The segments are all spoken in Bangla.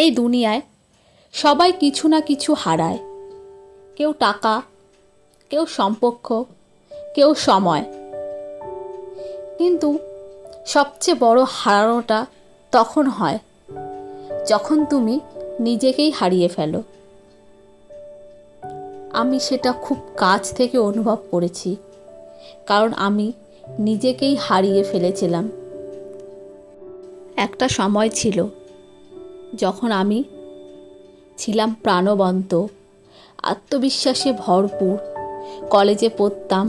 এই দুনিয়ায় সবাই কিছু না কিছু হারায়। কেউ টাকা, কেউ সম্পর্ক, কেউ সময়। কিন্তু সবচেয়ে বড় হারানোটা তখন হয় যখন তুমি নিজেকেই হারিয়ে ফেলো। আমি সেটা খুব কাছ থেকে অনুভব করেছি, কারণ আমি নিজেকেই হারিয়ে ফেলেছিলাম। একটা সময় ছিল যখন আমি ছিলাম প্রাণবন্ত, আত্মবিশ্বাসে ভরপুর, কলেজে পড়তাম,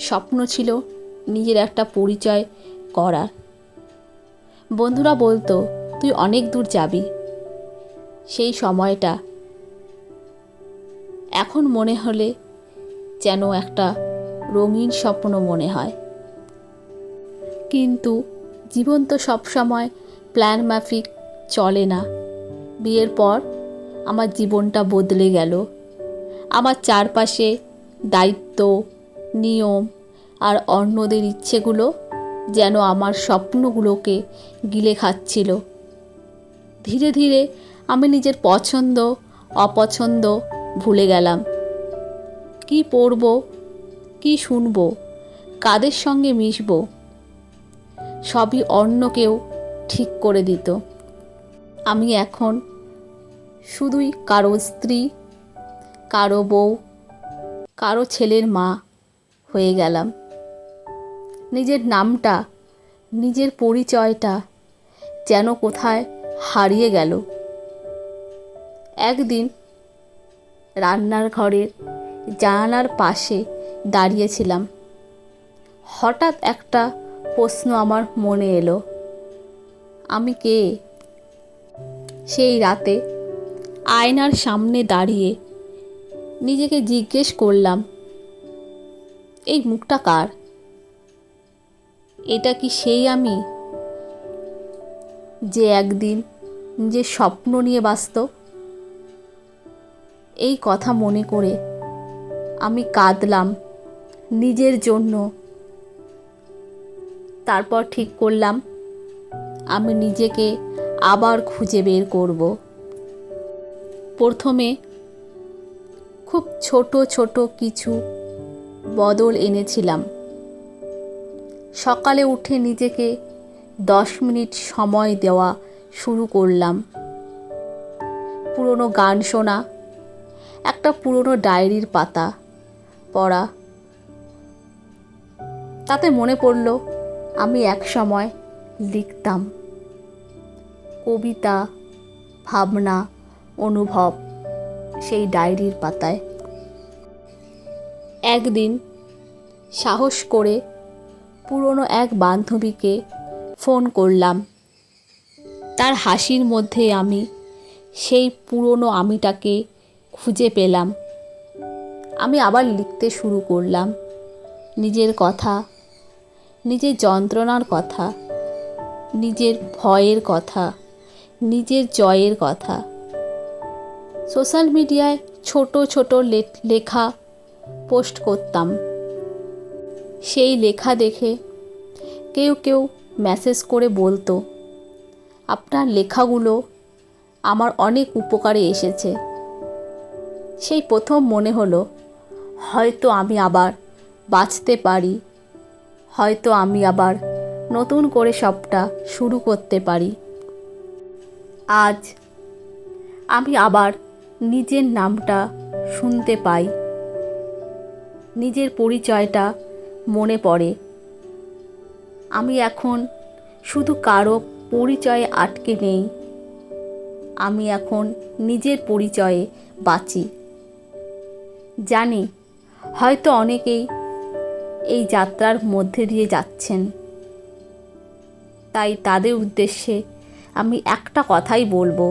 স্বপ্ন ছিল নিজের একটা পরিচয় করার। বন্ধুরা বলতো, তুই অনেক দূর যাবি। সেই সময়টা এখন মনে হলে যেন একটা রঙিন স্বপ্ন মনে হয়। কিন্তু জীবন তো সবসময় প্ল্যান মাফিক চলে না। বিয়ের পর আমার জীবনটা বদলে গেল। আমার চারপাশে দায়িত্ব, নিয়ম আর অন্যদের ইচ্ছেগুলো যেন আমার স্বপ্নগুলোকে গিলে খাচ্ছিল। ধীরে ধীরে আমি নিজের পছন্দ অপছন্দ ভুলে গেলাম। কি পড়ব, কি শুনব, কাদের সঙ্গে মিশব, সবই অন্য কেউ ঠিক করে দিত। আমি এখন শুধুই কারো স্ত্রী, কারো বউ, কারো ছেলের মা হয়ে গেলাম। নিজের নামটা, নিজের পরিচয়টা যেন কোথায় হারিয়ে গেল। একদিন রান্নার ঘরের জানালার পাশে দাঁড়িয়েছিলাম। হঠাৎ একটা প্রশ্ন আমার মনে এলো, আমি কে? সেই রাতে আয়নার সামনে দাঁড়িয়ে নিজেকে জিজ্ঞেস করলাম, এই মুখটা কার? এটা কি সেই আমি যে একদিন নিজের স্বপ্ন নিয়ে বাঁচত? এই কথা মনে করে আমি কাঁদলাম নিজের জন্য। তারপর ঠিক করলাম আমি নিজেকে আবার খুঁজে বের করব। প্রথমে খুব ছোট ছোট কিছু বদল এনেছিলাম। সকালে উঠে নিজেকে 10 মিনিট সময় দেওয়া শুরু করলাম। পুরনো গান শোনা, একটা পুরনো ডায়েরির পাতা পড়া। তাতে মনে পড়ল আমি এক সময় লিখতাম কবিতা, ভাবনা, অনুভব সেই ডায়েরির পাতায়। একদিন সাহস করে পুরনো এক বান্ধবীকে ফোন করলাম। তার হাসির মধ্যে আমি সেই পুরনো আমিটাকে খুঁজে পেলাম। আমি আবার লিখতে শুরু করলাম নিজের কথা, নিজের যন্ত্রণার কথা, নিজের ভয়ের কথা, নিজের জয়ের কথা। সোশ্যাল মিডিয়ায় ছোট ছোট লেখা পোস্ট করতাম। সেই লেখা দেখে কেউ কেউ মেসেজ করে বলতো, আপনার লেখাগুলো আমার অনেক উপকারে এসেছে। সেই প্রথম মনে হলো, হয়তো আমি আবার বাঁচতে পারি, হয়তো আমি আবার নতুন করে সবটা শুরু করতে পারি। আজ আমি আবার নিজের নামটা শুনতে পাই, নিজের পরিচয়টা মনে পড়ে। আমি এখন শুধু কারো পরিচয়ে আটকে নেই, আমি এখন নিজের পরিচয়ে বাঁচি। জানি হয়তো অনেকেই এই যাত্রার মধ্যে দিয়ে যাচ্ছেন, তাই তাদের উদ্দেশ্যে আমি একটা কথাই বলবো,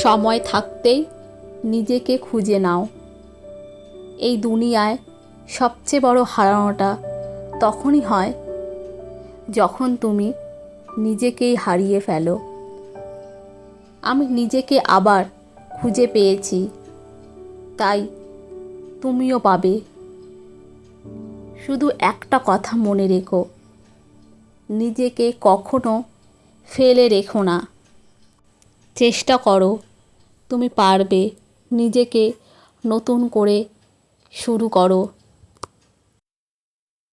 সময় থাকতেই নিজেকে খুঁজে নাও। এই দুনিয়ায় সবচেয়ে বড় হারানোটা তখনই হয় যখন তুমি নিজেকেই হারিয়ে ফেলো। আমি নিজেকে আবার খুঁজে পেয়েছি, তাই তুমিও পাবে। শুধু একটা কথা মনে রেখো, নিজেকে কখনো ফেলে রেখো না। চেষ্টা করো, তুমি পারবে। নিজেকে নতুন করে শুরু করো।